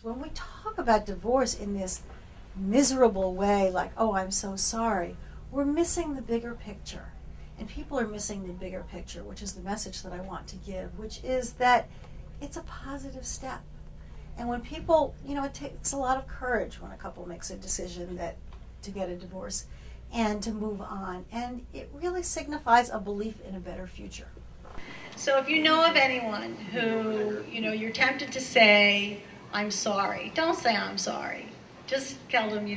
when we talk about divorce in this miserable way, like, oh, I'm so sorry, we're missing the bigger picture. And people are missing the bigger picture, which is the message that I want to give, which is that it's a positive step. And when people, it takes a lot of courage when a couple makes a decision to get a divorce and to move on. And it really signifies a belief in a better future. So if you know of anyone who, you're tempted to say, I'm sorry, don't say I'm sorry. Just tell them,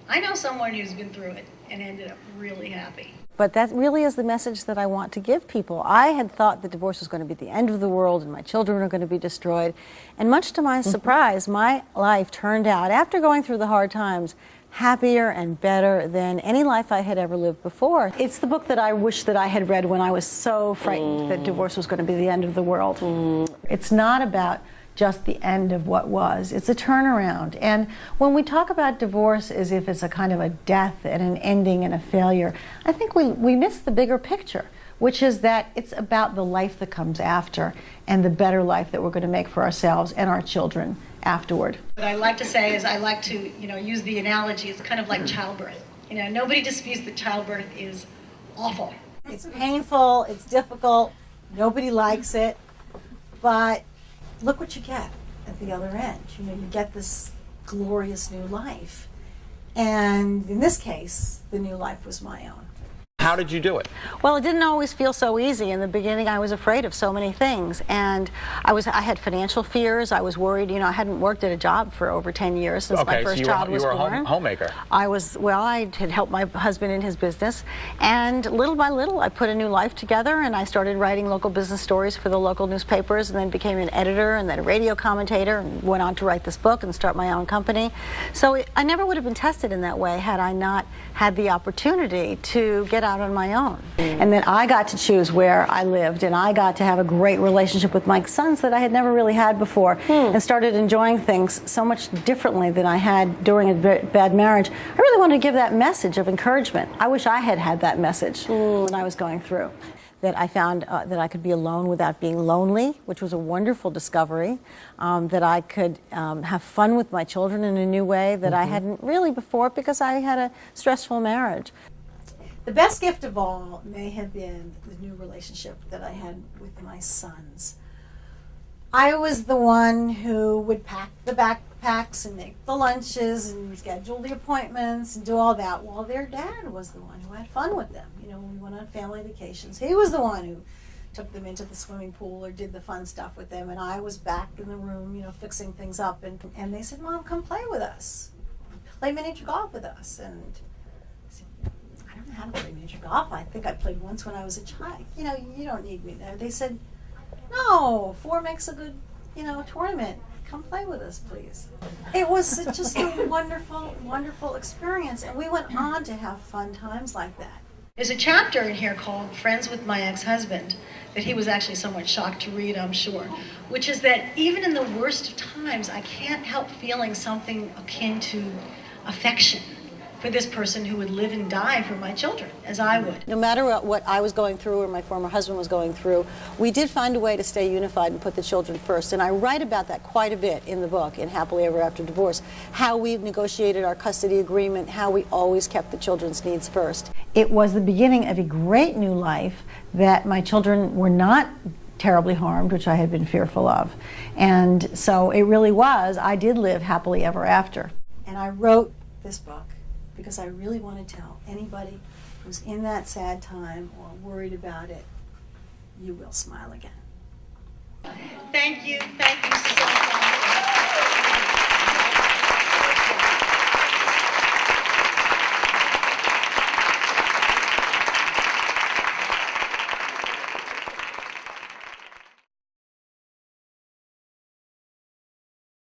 I know someone who's been through it and ended up really happy. But that really is the message that I want to give people. I had thought that divorce was going to be the end of the world and my children were going to be destroyed. And much to my surprise, my life turned out, after going through the hard times, happier and better than any life I had ever lived before. It's the book that I wish that I had read when I was so frightened that divorce was going to be the end of the world. It's not about just the end of what was. It's a turnaround. And when we talk about divorce as if it's a kind of a death and an ending and a failure, I think we miss the bigger picture, which is that it's about the life that comes after and the better life that we're going to make for ourselves and our children afterward. What I like to say is I like to, use the analogy, it's kind of like childbirth. Nobody disputes that childbirth is awful. It's painful, it's difficult, nobody likes it, but look what you get at the other end. You get this glorious new life. And in this case, the new life was my own. How did you do it? Well, it didn't always feel so easy. In the beginning, I was afraid of so many things, and I had financial fears. I was worried. I hadn't worked at a job for over 10 years since my first child was born. You were a homemaker. I had helped my husband in his business, and little by little, I put a new life together, and I started writing local business stories for the local newspapers, and then became an editor, and then a radio commentator, and went on to write this book and start my own company. So I never would have been tested in that way had I not had the opportunity to get out on my own. And then I got to choose where I lived, and I got to have a great relationship with my sons that I had never really had before, and started enjoying things so much differently than I had during a bad marriage. I really wanted to give that message of encouragement. I wish I had had that message when I was going through. That I found that I could be alone without being lonely, which was a wonderful discovery. That I could have fun with my children in a new way that I hadn't really before because I had a stressful marriage. The best gift of all may have been the new relationship that I had with my sons. I was the one who would pack the backpacks and make the lunches and schedule the appointments and do all that, while their dad was the one who had fun with them. When we went on family vacations, he was the one who took them into the swimming pool or did the fun stuff with them, and I was back in the room, fixing things up. And they said, Mom, come play with us. Play miniature golf with us. And I said, I don't know how to play miniature golf. I think I played once when I was a child. You don't need me there. They said, no, 4 makes a good, tournament. Come play with us, please. It was just a wonderful, wonderful experience. And we went on to have fun times like that. There's a chapter in here called Friends with My Ex-Husband that he was actually somewhat shocked to read, I'm sure, which is that even in the worst of times, I can't help feeling something akin to affection for this person who would live and die for my children, as I would. No matter what I was going through or my former husband was going through, we did find a way to stay unified and put the children first. And I write about that quite a bit in the book, in Happily Ever After Divorce, how we negotiated our custody agreement, how we always kept the children's needs first. It was the beginning of a great new life that my children were not terribly harmed, which I had been fearful of. And so it really was, I did live happily ever after. And I wrote this book because I really want to tell anybody who's in that sad time or worried about it, you will smile again. Thank you so much.